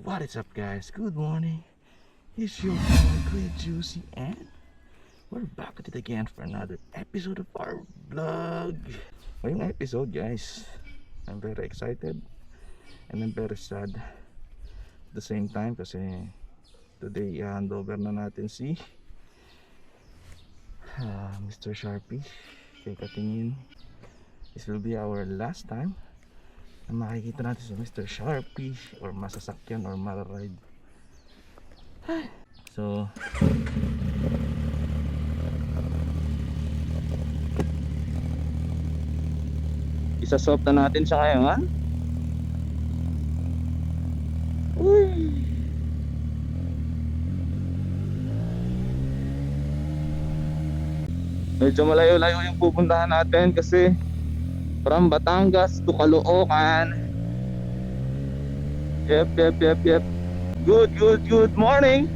What is up, guys? Good morning. It's your boy Kuya Juicy, and we're back at it again for another episode of our vlog. Ngayong episode, guys, I'm very excited and I'm very sad at the same time kasi today i-handover na natin si Mr. Sharpie kay Katingin. This will be our last time na makikita natin si Mr. Sharpie or masasakyan or mararide. So isa-swap na natin siya ngayon, ha? Uy! Medyo malayo-layo yung pupuntahan natin kasi from Batangas to Caloocan. Yep. Good morning.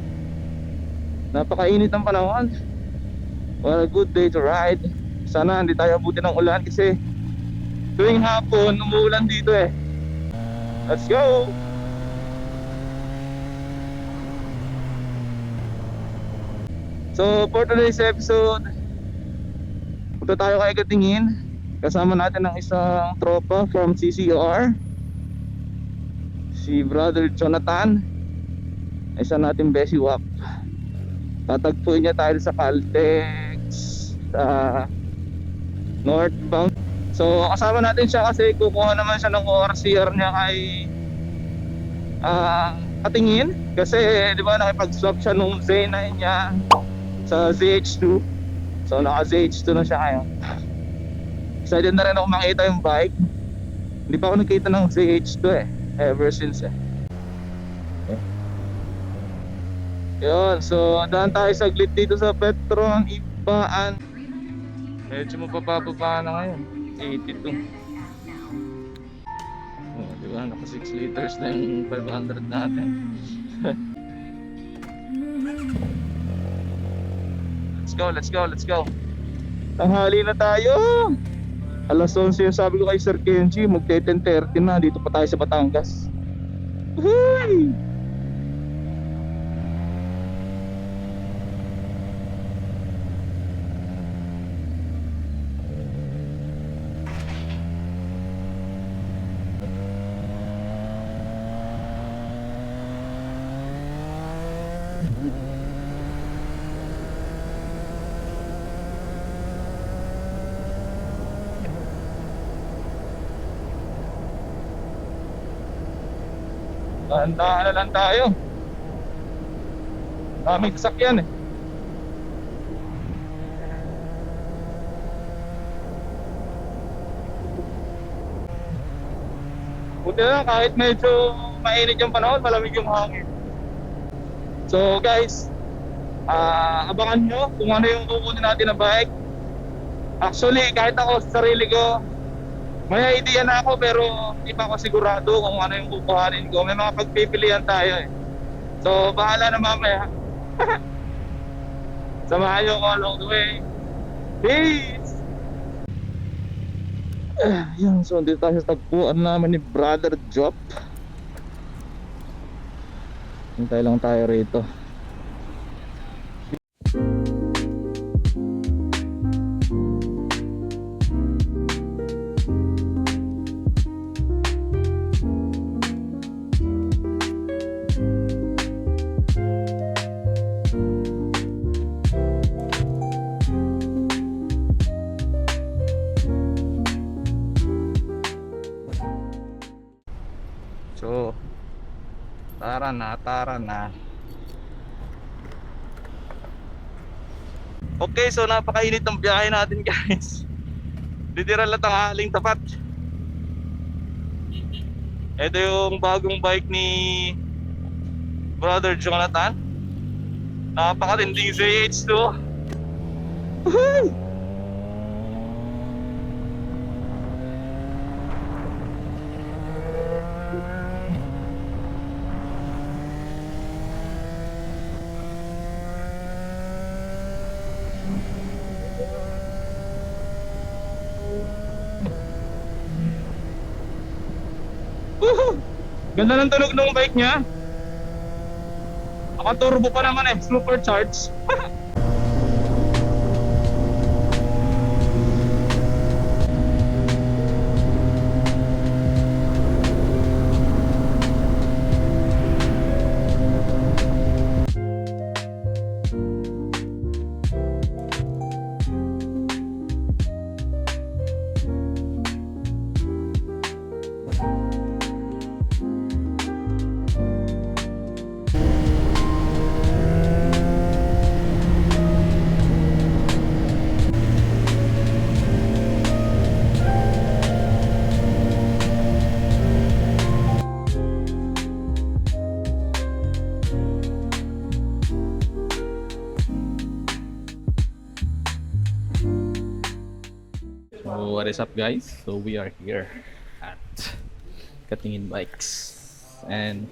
Napakainit ng panahon. What a good day to ride. Sana hindi tayo abutin ng ulan kasi tuwing hapon umuulan dito eh. Let's go. So for today's episode, punta tayo kay Katingin. Kasama natin ang isang tropa from CCR, si Brother Jonathan, isa natin besiwap. Tatagpuin niya tayo sa Caltex sa northbound. So kasama natin siya kasi kukuha naman siya ng ORCR niya kay Katingin. Kasi di ba nakipag-swap siya nung Z9 niya sa ZH2. So naka ZH2 na siya ngayon. Excited na rin ako makita yung bike. Hindi pa ako nakita ng ZH2 eh, ever since eh. Yun, so daan tayo saglit dito sa Petron Ibaan. Medyo mapapababa na ngayon, 82. Oh, diba, naka 6 liters na yung 500 natin. Let's go. Tanghali na tayo. Alas 11 yung sabi ko kay Sir Kenji, magte-10:30 na, dito pa tayo sa Batangas. Woohoo! Dahan-dahan na lang tayo. Daming sasakyan eh. Buti na lang kahit medyo mainit yung panahon, malamig yung hangin. So guys, abangan nyo kung ano yung kukunin natin na bike. Actually kahit ako sa sarili ko may idea na ako pero hindi pa ako sigurado kung ano yung kukuhanin ko. May mga pagpipilian tayo eh. So bahala na mamaya. Samahan nyo ko along the way. Peace! Yan, so dito tayo sa tagpuan namin ni Brother Jop. Hintay lang tayo rito. So, tara na. Okay, so napakainit ng biyahe natin, guys. Literal na tanghaling tapat. Ito yung bagong bike ni Brother Jonathan. Napakatinding ZH2. Woohoo! Ganda ng tunog ng bike niya. Naka-turbo pa naman eh, supercharged. So what is up guys? So we are here at Katingin Bikes. And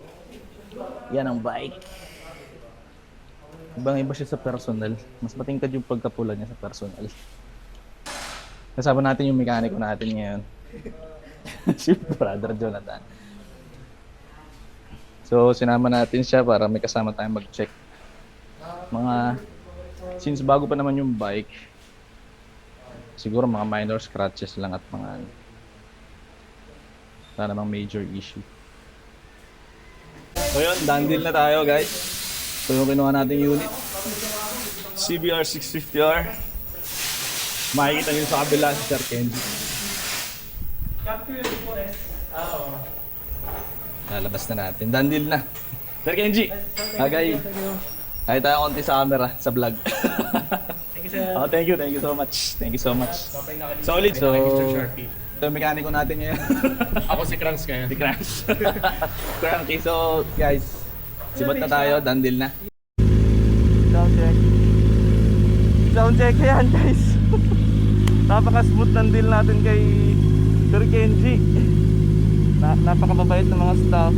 yan ang bike. Ibang iba siya sa personal. Mas matingkad yung pagkapula niya sa personal. Kasama natin yung mekaniko natin ngayon. Si Brother Jonathan. So sinama natin siya para may kasama tayong mag-check. Since bago pa naman yung bike, siguro mga minor scratches lang at mga wala namang major issue. So yun, done deal na tayo guys. So yung kinuha nating unit, CBR 650R. Makikita nyo sa kabila si Sir Kenji. Lalabas na natin, done deal na. Sir Kenji, agay. Kahit tayo konti sa camera, sa vlog. Oh, thank you so much. Thank you so much. Solid. So, ito mekaniko natin ngayon. Ako si Kranks ngayon. Si Kranks. Cranky. So, guys, sibot na tayo. Done deal na. Sound check. Sound check yan, guys. Napaka-smooth ng deal natin kay Sir Kenji. Napakababait ng mga staff.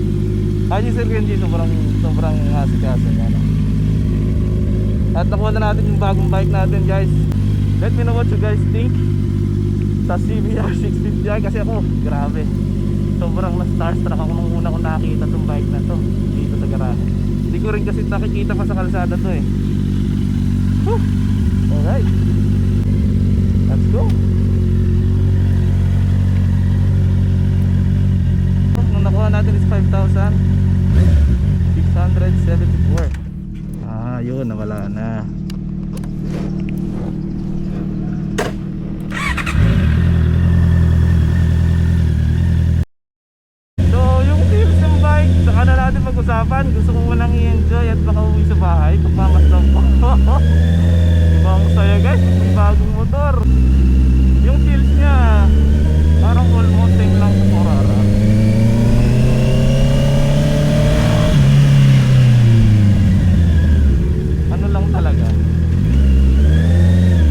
Ay, Sir Kenji, sobrang asikaso niya. No? At nakuha na natin yung bagong bike natin guys. Let me know what you guys think sa CBR 650i. Kasi ako, grabe, sobrang na-starstruck ako nung una ko nakita itong bike na to dito sa garahe. Hindi ko rin kasi nakikita pa sa kalsada to eh. Alright, let's go. Nung nakuha natin is 5,674. Yun, nawala na. So, yung tips ng bike, saka na natin pag-usapan. Gusto ko munang i-enjoy at makauwi sa bahay. Pagmamasdan ko. Ibang saya guys, may bagong motor. Yung feels niya, parang almost same lang sa Morara. Lang talaga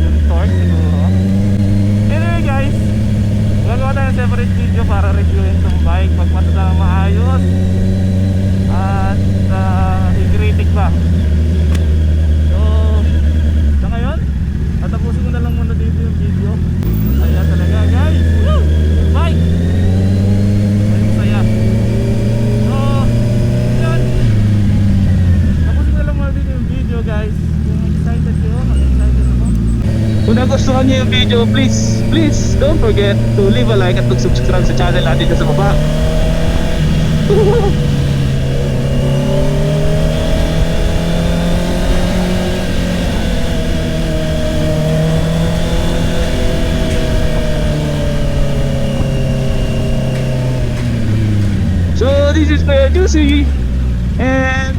yung torque siguro. Anyway guys, gagawa tayo ng separate video para reviewin itong bike pag matanda maayos at i-critic ba. So sa ngayon, tatapusin ko na lang muna dito yung video. Saya talaga guys. Woo! Bike! Saya. So yun, tapusin ko na lang muna dito yung video guys. Kung excited kayo, mag-excited ako. Kung nagustuhan niyo yung video, please don't forget to leave a like at mag-subscribe sa channel natin sa baba. So this is Kuya Juicy and